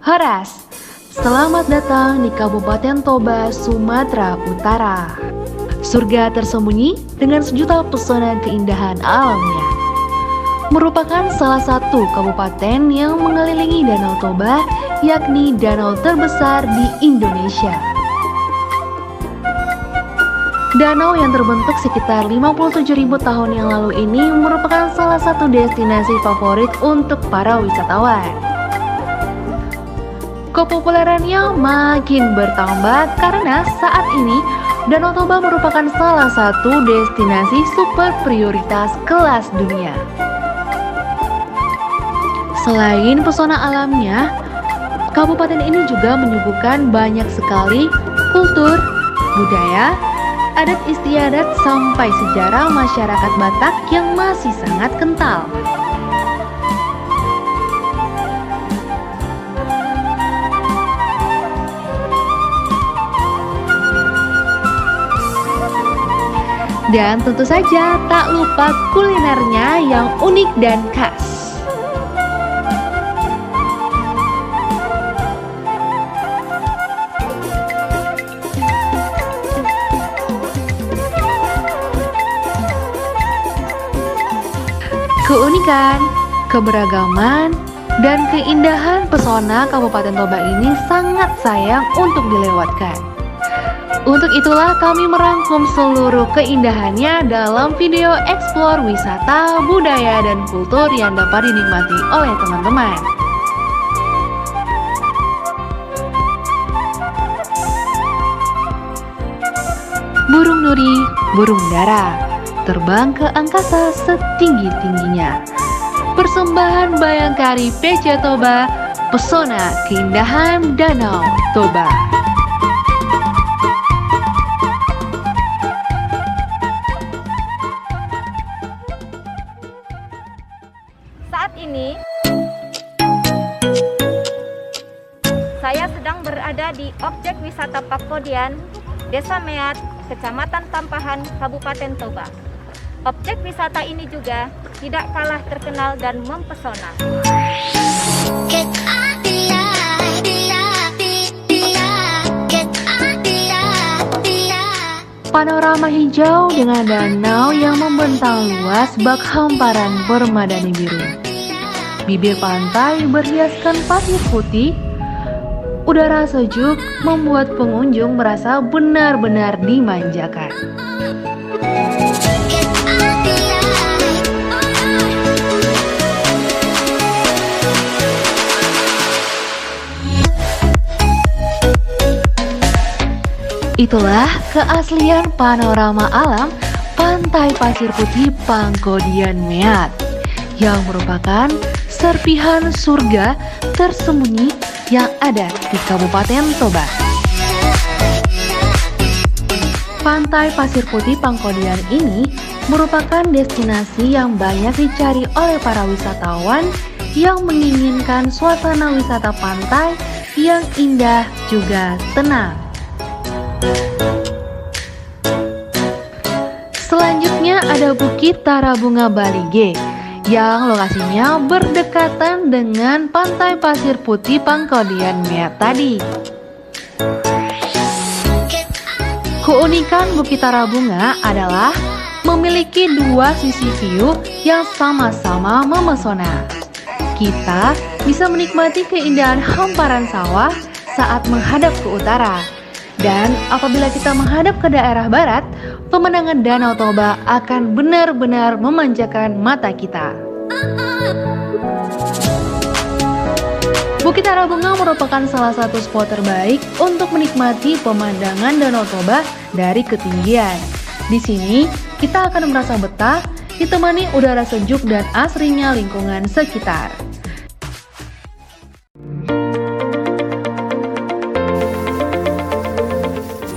Horas, selamat datang di Kabupaten Toba, Sumatera Utara. Surga tersembunyi dengan sejuta pesona keindahan alamnya. Merupakan salah satu kabupaten yang mengelilingi Danau Toba, yakni danau terbesar di Indonesia. Danau yang terbentuk sekitar 57.000 tahun yang lalu ini merupakan salah satu destinasi favorit untuk para wisatawan. Kepopulerannya makin bertambah karena saat ini Danau Toba merupakan salah satu destinasi super prioritas kelas dunia. Selain pesona alamnya, kabupaten ini juga menyuguhkan banyak sekali kultur, budaya, adat istiadat sampai sejarah masyarakat Batak yang masih sangat kental. Dan tentu saja tak lupa kulinernya yang unik dan khas. Keunikan, keberagaman, dan keindahan pesona Kabupaten Toba ini sangat sayang untuk dilewatkan. Untuk itulah kami merangkum seluruh keindahannya dalam video eksplor wisata, budaya, dan kultur yang dapat dinikmati oleh teman-teman. Burung Nuri, burung dara, terbang ke angkasa setinggi-tingginya. Persembahan Bayangkari PC Toba, pesona keindahan Danau Toba. Saat ini saya sedang berada di objek wisata Pakodian, Desa Meat, Kecamatan Tampahan, Kabupaten Toba. Objek wisata ini juga tidak kalah terkenal dan mempesona. Panorama hijau dengan danau yang membentang luas bak hamparan permadani biru. Bibir pantai berhiaskan pasir putih. Udara sejuk membuat pengunjung merasa benar-benar dimanjakan. Itulah keaslian panorama alam Pantai Pasir Putih Pangkodian Meat yang merupakan serpihan surga tersembunyi yang ada di Kabupaten Toba. Pantai Pasir Putih Pangkodian ini merupakan destinasi yang banyak dicari oleh para wisatawan yang menginginkan suasana wisata pantai yang indah juga tenang. Selanjutnya ada Bukit Tarabunga Balige yang lokasinya berdekatan dengan Pantai Pasir Putih Pangkodian Meat tadi. Keunikan Bukit Tarabunga adalah memiliki dua sisi view yang sama-sama memesona. Kita bisa menikmati keindahan hamparan sawah saat menghadap ke utara. Dan apabila kita menghadap ke daerah barat, pemandangan Danau Toba akan benar-benar memanjakan mata kita. Bukit Tarabunga merupakan salah satu spot terbaik untuk menikmati pemandangan Danau Toba dari ketinggian. Di sini, kita akan merasa betah, ditemani udara sejuk dan asrinya lingkungan sekitar.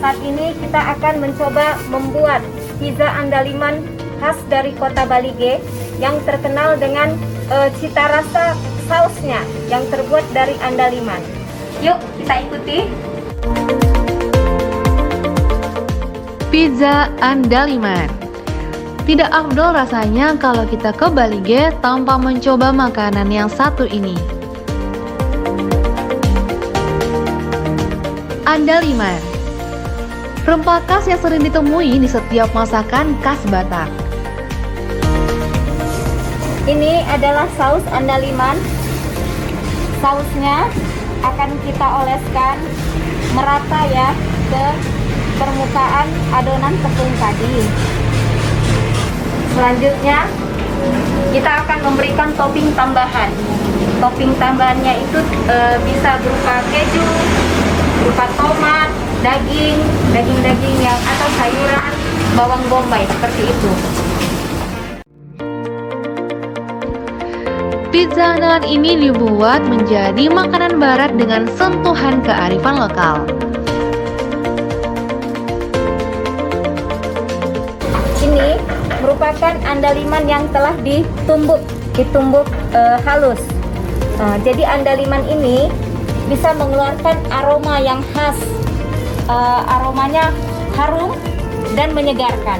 Saat ini kita akan mencoba membuat pizza andaliman khas dari kota Balige yang terkenal dengan cita rasa sausnya yang terbuat dari andaliman. Yuk kita ikuti. Pizza andaliman. Tidak afdol rasanya kalau kita ke Balige tanpa mencoba makanan yang satu ini. andaliman. Rempah khas yang sering ditemui di setiap masakan khas Batak. Ini adalah saus andaliman. Sausnya akan kita oleskan merata ya ke permukaan adonan tepung tadi. Selanjutnya kita akan memberikan topping tambahan. Topping tambahannya itu bisa berupa keju, berupa tomat, daging yang atau sayuran, bawang bombay seperti itu. Pizza andalan ini dibuat menjadi makanan barat dengan sentuhan kearifan lokal. Ini merupakan andaliman yang telah ditumbuk halus. Jadi andaliman ini bisa mengeluarkan aroma yang khas, aromanya harum dan menyegarkan.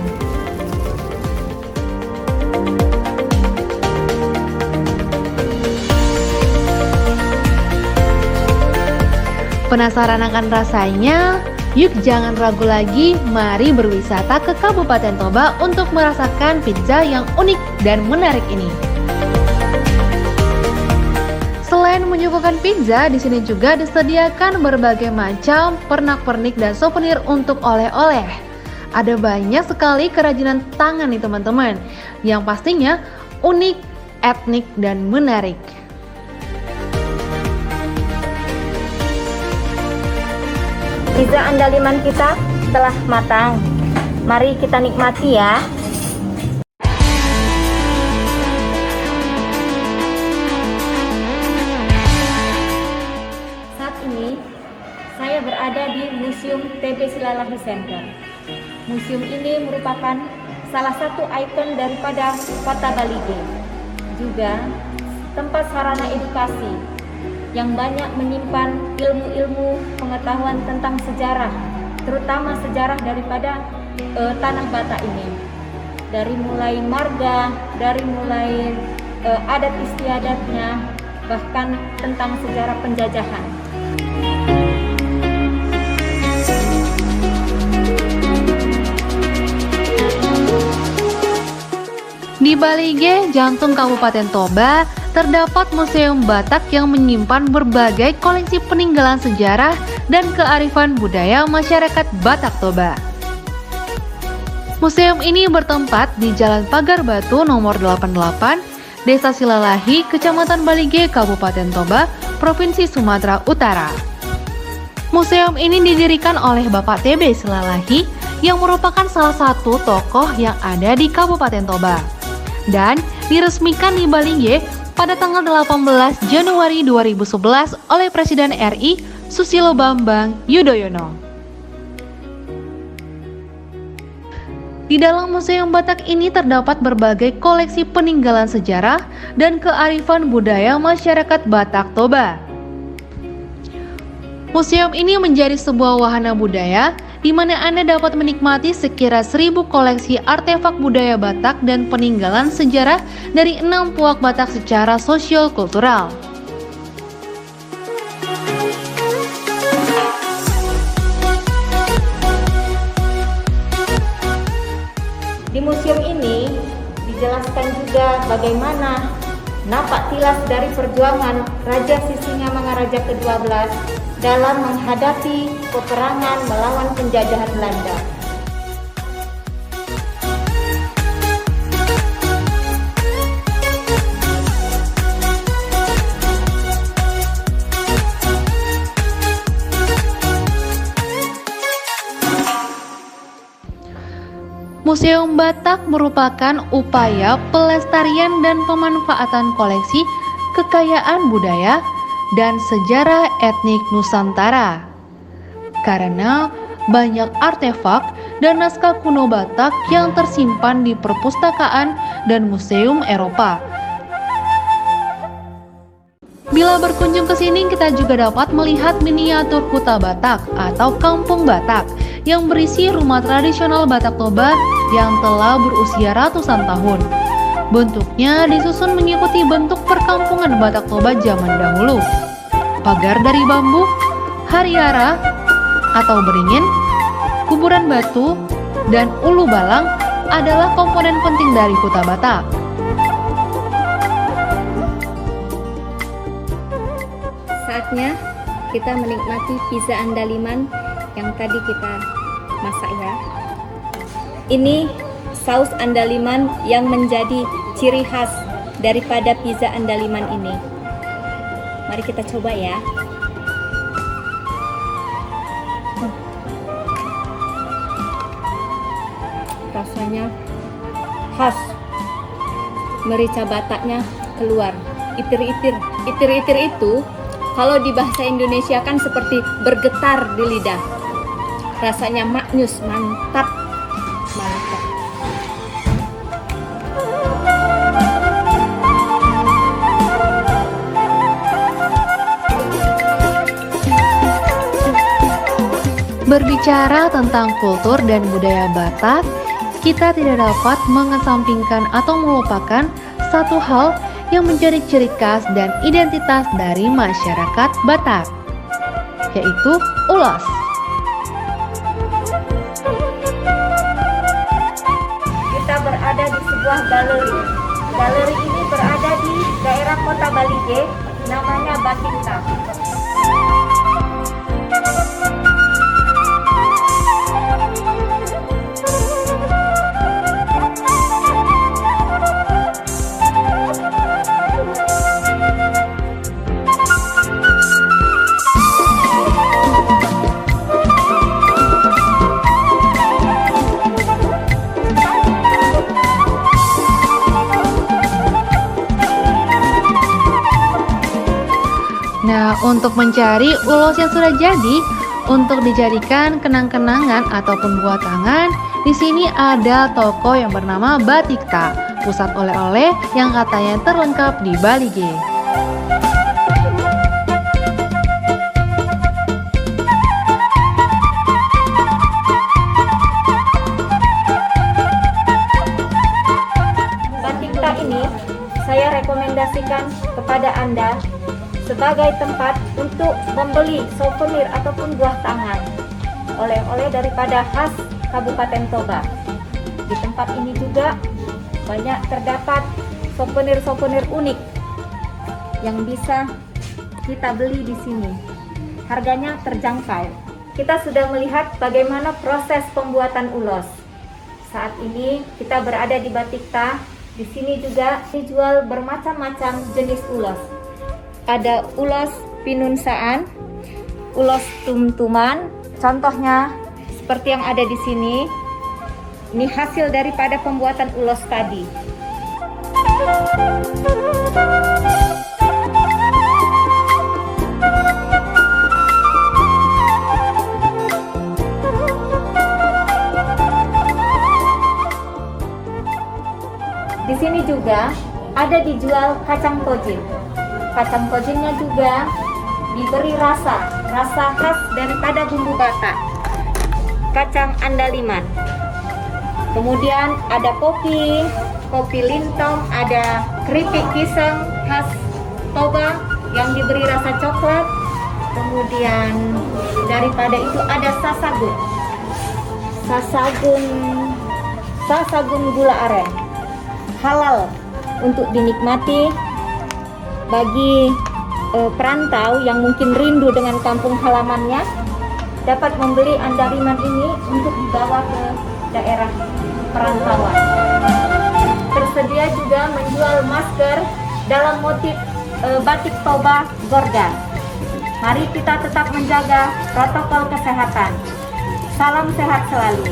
Penasaran akan rasanya? Yuk jangan ragu lagi, mari berwisata ke Kabupaten Toba untuk merasakan pizza yang unik dan menarik ini. Selain menyuguhkan pizza, di sini juga disediakan berbagai macam pernak-pernik dan souvenir untuk oleh-oleh. Ada banyak sekali kerajinan tangan nih teman-teman, yang pastinya unik, etnik, dan menarik. Pizza andaliman kita telah matang. Mari kita nikmati ya. Saat ini saya berada di Museum TB Silalahi Center. Museum ini merupakan salah satu ikon daripada Kota Balige. Juga tempat sarana edukasi yang banyak menyimpan ilmu-ilmu pengetahuan tentang sejarah, terutama sejarah daripada tanah Batak ini. Dari mulai marga, dari mulai adat istiadatnya, bahkan tentang sejarah penjajahan. Di Balige, jantung Kabupaten Toba, terdapat Museum Batak yang menyimpan berbagai koleksi peninggalan sejarah dan kearifan budaya masyarakat Batak Toba. Museum ini bertempat di Jalan Pagar Batu nomor 88, Desa Silalahi, Kecamatan Balige, Kabupaten Toba, Provinsi Sumatera Utara. Museum ini didirikan oleh Bapak TB Silalahi yang merupakan salah satu tokoh yang ada di Kabupaten Toba dan diresmikan di Balige pada tanggal 18 Januari 2011 oleh Presiden RI Susilo Bambang Yudhoyono. Di dalam Museum Batak ini terdapat berbagai koleksi peninggalan sejarah dan kearifan budaya masyarakat Batak Toba. Museum ini menjadi sebuah wahana budaya di mana Anda dapat menikmati sekira 1000 koleksi artefak budaya Batak dan peninggalan sejarah dari 6 puak Batak secara sosio-kultural. Di museum ini dijelaskan juga bagaimana napak tilas dari perjuangan Raja Sisingamangaraja ke-12 dalam menghadapi peperangan melawan penjajahan Belanda. Museum Batak merupakan upaya pelestarian dan pemanfaatan koleksi kekayaan budaya dan sejarah etnik Nusantara. Karena banyak artefak dan naskah kuno Batak yang tersimpan di perpustakaan dan museum Eropa. Bila berkunjung ke sini, kita juga dapat melihat miniatur Huta Batak atau Kampung Batak yang berisi rumah tradisional Batak Toba yang telah berusia ratusan tahun. Bentuknya disusun mengikuti bentuk perkampungan Batak Toba zaman dahulu. Pagar dari bambu, hariara, atau beringin, kuburan batu, dan ulu balang adalah komponen penting dari Kuta Batak. Saatnya kita menikmati pizza andaliman yang tadi kita masak ya. Ini saus andaliman yang menjadi ciri khas daripada pizza andaliman ini. Mari kita coba ya. Rasanya khas, merica Bataknya keluar, itir-itir. Itir-itir itu kalau di bahasa Indonesia kan seperti bergetar di lidah. Rasanya maknyus, mantap, mantap. Berbicara tentang kultur dan budaya Batak, kita tidak dapat mengesampingkan atau melupakan satu hal yang menjadi ciri khas dan identitas dari masyarakat Batak, yaitu ulos. Kita berada di sebuah galeri. Galeri ini berada di daerah Kota Balige, namanya Batikta. Nah, untuk mencari ulos yang sudah jadi untuk dijadikan kenang-kenangan ataupun buat tangan, di sini ada toko yang bernama Batikta, pusat oleh-oleh yang katanya terlengkap di Balige. Batikta ini saya rekomendasikan kepada Anda sebagai tempat untuk membeli souvenir ataupun buah tangan, oleh-oleh daripada khas Kabupaten Toba. Di tempat ini juga banyak terdapat souvenir-souvenir unik yang bisa kita beli di sini. Harganya terjangkau. Kita sudah melihat bagaimana proses pembuatan ulos. Saat ini kita berada di Batikta. Di sini juga dijual bermacam-macam jenis ulos. Ada ulos pinunsaan, ulos tumtuman. Contohnya seperti yang ada di sini. Ini hasil daripada pembuatan ulos tadi. Di sini juga ada dijual kacang tojin. Kacang tojinnya juga diberi rasa khas daripada bumbu Batak, kacang andaliman. Kemudian ada kopi lintong, ada keripik pisang khas Toba yang diberi rasa coklat. Kemudian daripada itu ada sasagun gula aren, halal untuk dinikmati bagi perantau yang mungkin rindu dengan kampung halamannya, dapat membeli andaliman ini untuk dibawa ke daerah perantauan. Tersedia juga menjual masker dalam motif batik Toba Gorga. Mari kita tetap menjaga protokol kesehatan. Salam sehat selalu.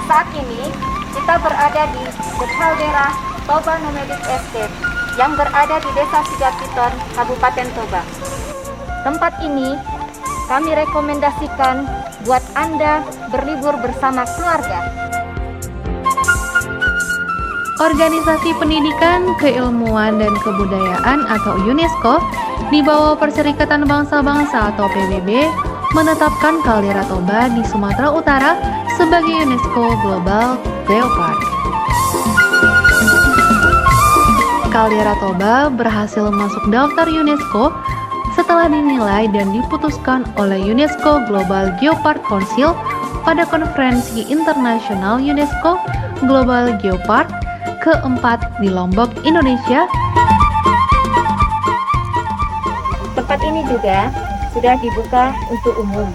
Saat ini kita berada di The Caldera Toba Nomadic Estate yang berada di Desa Sigapiton, Kabupaten Toba. Tempat ini kami rekomendasikan buat Anda berlibur bersama keluarga. Organisasi Pendidikan, Keilmuan, dan Kebudayaan atau UNESCO di bawah Perserikatan Bangsa-Bangsa atau PBB menetapkan Caldera Toba di Sumatera Utara sebagai UNESCO Global Geopark. Caldera Toba berhasil masuk daftar UNESCO setelah dinilai dan diputuskan oleh UNESCO Global Geopark Council pada konferensi internasional UNESCO Global Geopark keempat di Lombok, Indonesia. Tempat ini juga sudah dibuka untuk umum.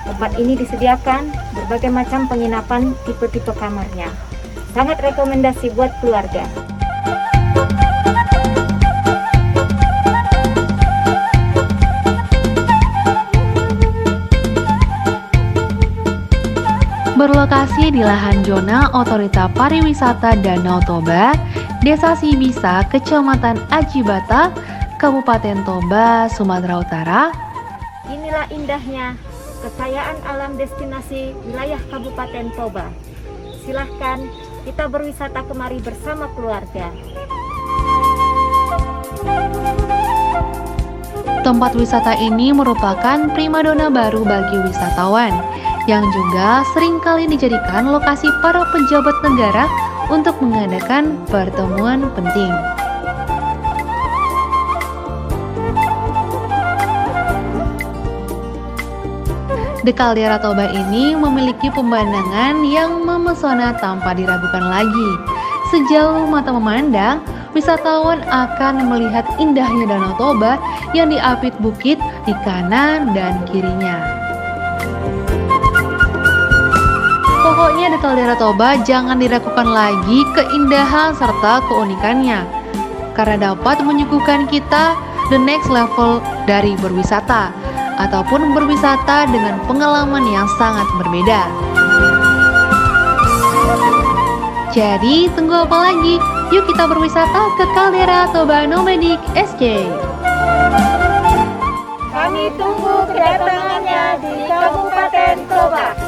Tempat ini disediakan berbagai macam penginapan tipe-tipe kamarnya. Sangat rekomendasi buat keluarga. Berlokasi di lahan zona Otorita Pariwisata Danau Toba, Desa Sibisa, Kecamatan Ajibata, Kabupaten Toba, Sumatera Utara. Inilah indahnya kekayaan alam destinasi wilayah Kabupaten Toba. Silahkan kita berwisata kemari bersama keluarga. Tempat wisata ini merupakan primadona baru bagi wisatawan, yang juga seringkali dijadikan lokasi para pejabat negara untuk mengadakan pertemuan penting. The Caldera Toba ini memiliki pemandangan yang memesona tanpa diragukan lagi. Sejauh mata memandang, wisatawan akan melihat indahnya Danau Toba yang diapit bukit di kanan dan kirinya. Pokoknya di Caldera Toba jangan diragukan lagi keindahan serta keunikannya, karena dapat menyuguhkan kita the next level dari berwisata, ataupun berwisata dengan pengalaman yang sangat berbeda. Jadi tunggu apa lagi? Yuk kita berwisata ke Caldera Toba Nomadic SC. Kami tunggu kedatangannya di Kabupaten Toba.